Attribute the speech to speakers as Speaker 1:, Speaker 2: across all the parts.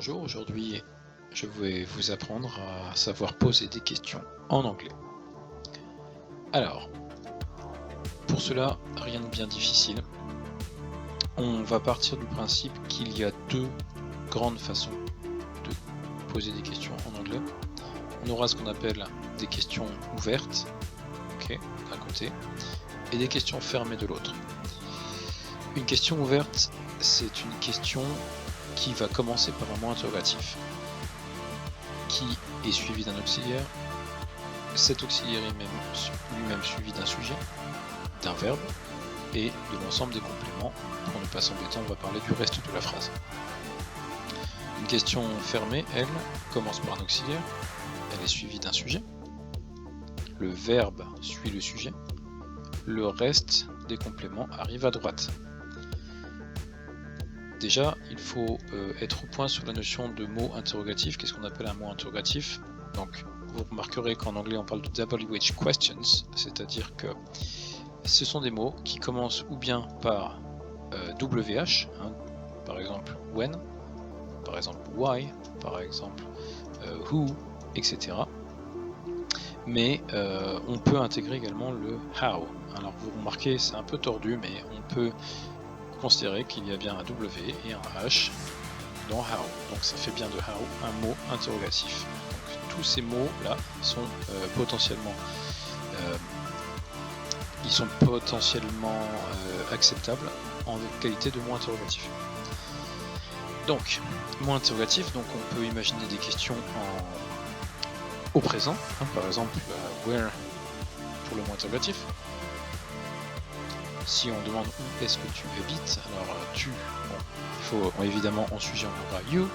Speaker 1: bonjour, aujourd'hui je vais vous apprendre à savoir poser des questions en anglais. Alors, pour cela, rien de bien difficile. On va partir du principe qu'il y a deux grandes façons de poser des questions en anglais. On aura ce qu'on appelle des questions ouvertes, d'un côté, et des questions fermées de l'autre. Une question ouverte, c'est une question qui va commencer par un mot interrogatif, qui est suivi d'un auxiliaire. Cet auxiliaire est lui-même suivi d'un sujet, d'un verbe et de l'ensemble des compléments. Pour ne pas s'embêter, on va parler du reste de la phrase. Une question fermée, elle, commence par un auxiliaire, elle est suivie d'un sujet, le verbe suit le sujet, le reste des compléments arrive à droite. Déjà, il faut être au point sur la notion de mot interrogatif. Qu'est-ce qu'on appelle un mot interrogatif? Donc, vous remarquerez qu'en anglais on parle de WH questions, c'est-à-dire que ce sont des mots qui commencent ou bien par WH, par exemple when, par exemple why, par exemple who, etc. Mais on peut intégrer également le how. Alors vous remarquez, c'est un peu tordu, mais on peut considérer qu'il y a bien un W et un H dans how. Donc ça fait bien de how un mot interrogatif. Donc tous ces mots-là sont potentiellement acceptables en qualité de mot interrogatif. Donc, mot interrogatif, donc on peut imaginer des questions au présent, par exemple where pour le mot interrogatif. Si on demande où est-ce que tu habites, alors tu, il faut évidemment en sujet on aura you,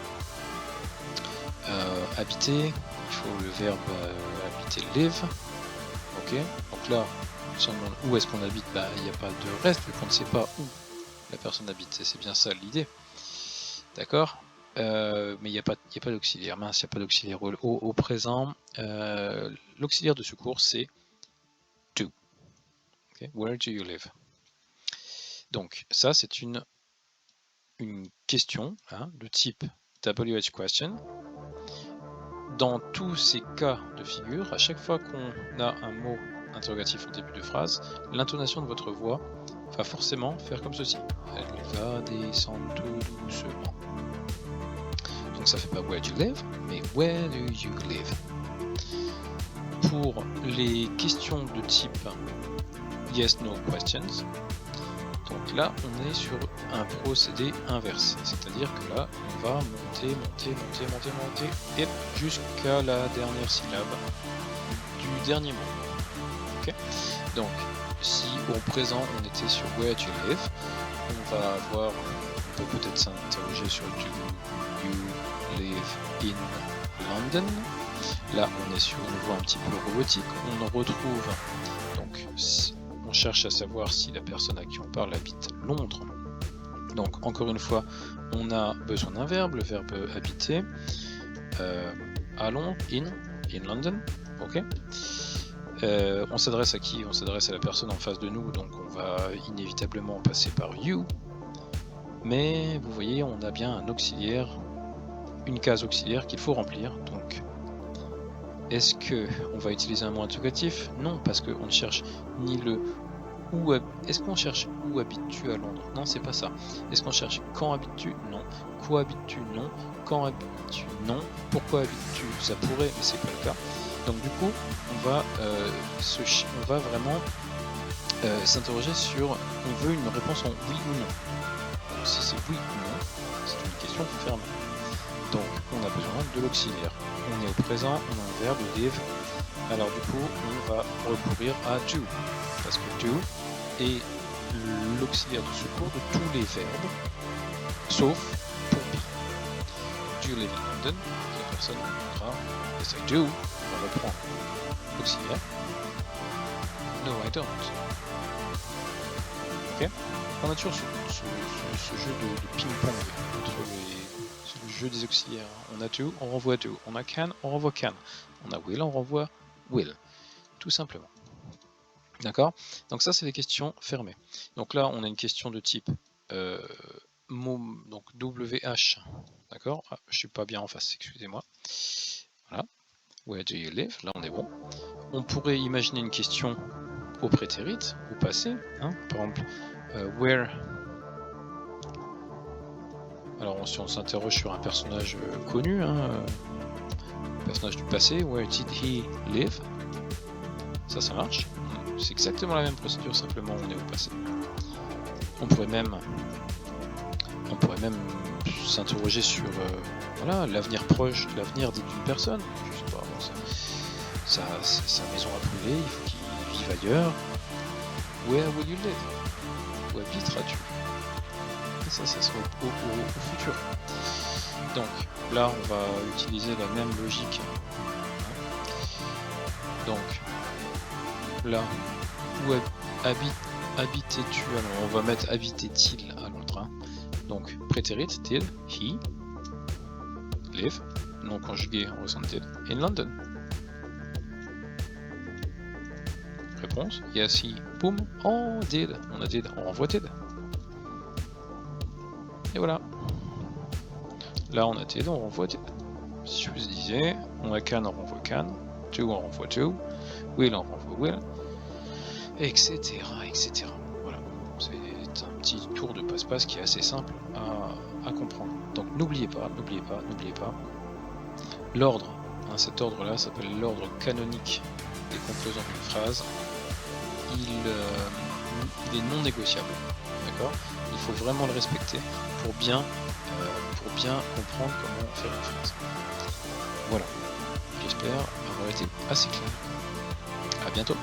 Speaker 1: habiter, il faut le verbe habiter, live, donc là, si on demande où est-ce qu'on habite, il n'y a pas de reste vu qu'on ne sait pas où la personne habite, c'est bien ça l'idée, d'accord, mais il n'y a pas d'auxiliaire, mince, il n'y a pas d'auxiliaire au présent, l'auxiliaire de secours c'est do, where do you live? Donc ça c'est une question de type WH question. Dans tous ces cas de figure, à chaque fois qu'on a un mot interrogatif en début de phrase, l'intonation de votre voix va forcément faire comme ceci. Elle va descendre tout doucement. Donc ça fait pas where do you live, mais where do you live. Pour les questions de type yes no questions, donc là on est sur un procédé inverse, c'est-à-dire que là on va monter et jusqu'à la dernière syllabe du dernier mot. Donc si au présent on était sur where do you live, on va avoir, on peut peut-être s'interroger sur do you live in London. Là on est sur une voie un petit peu robotique, on retrouve donc on cherche à savoir si la personne à qui on parle habite Londres. Donc encore une fois, on a besoin d'un verbe, le verbe habiter, à Londres, in London, on s'adresse à qui? On s'adresse à la personne en face de nous, donc on va inévitablement passer par you, mais vous voyez, on a bien un auxiliaire, une case auxiliaire qu'il faut remplir, donc est-ce qu'on va utiliser un mot interrogatif? Non, parce qu'on ne cherche ni le où. Est-ce qu'on cherche où habites-tu à Londres? Non, c'est pas ça. Est-ce qu'on cherche quand habites-tu? Non. Quoi habites-tu? Non. Quand habites-tu? Non. Pourquoi habites-tu? Ça pourrait, mais c'est pas le cas. Donc du coup, on va vraiment s'interroger sur, on veut une réponse en oui ou non. Donc si c'est oui ou non, c'est une question fermée. Donc on a besoin de l'auxiliaire. On est au présent, on a un verbe, live. Alors du coup, on va recourir à do, parce que do est l'auxiliaire de secours de tous les verbes, sauf pour be. Do you live in London? La personne dira yes I do. On va reprendre l'auxiliaire. No I don't. On a toujours ce jeu de ping-pong entre le jeu des auxiliaires. On a do, on renvoie do. On a can, on renvoie can. On a will, on renvoie will. Tout simplement. D'accord? Donc ça c'est les questions fermées. Donc là on a une question de type donc WH, D'accord? Ah, je suis pas bien en face, excusez-moi. Voilà. Where do you live? Là, on est bon. On pourrait imaginer une question au prétérit, au passé. Hein? Par exemple, where... Alors, si on s'interroge sur un personnage connu, hein, personnage du passé, where did he live? Ça marche. C'est exactement la même procédure, simplement on est au passé. On pourrait même s'interroger sur voilà, l'avenir proche, l'avenir d'une personne. Je sais pas, sa maison a brûlé, il faut qu'il vive ailleurs. Where will you live? Où habiteras-tu? Et ça sera au futur. Donc là, on va utiliser la même logique. Donc là, où habitais-tu? Alors on va mettre habitait-il à l'autre. Hein. Donc prétérit, did, he, live, non conjugué, on ressent did, in London. Réponse, yes, he, boum, oh, did, on a did, on renvoie did. Et voilà. Là on a did, on renvoie did. Si je vous disais, on a can, on renvoie can, to, on renvoie to, will, on renvoie will, etc. etc. Voilà. C'est un petit tour de passe-passe qui est assez simple à comprendre. Donc n'oubliez pas, l'ordre, hein, cet ordre-là s'appelle l'ordre canonique des composants d'une phrase. Il est non négociable, d'accord? Il faut vraiment le respecter pour bien comprendre comment faire une phrase. Voilà, j'espère avoir été assez clair. À bientôt.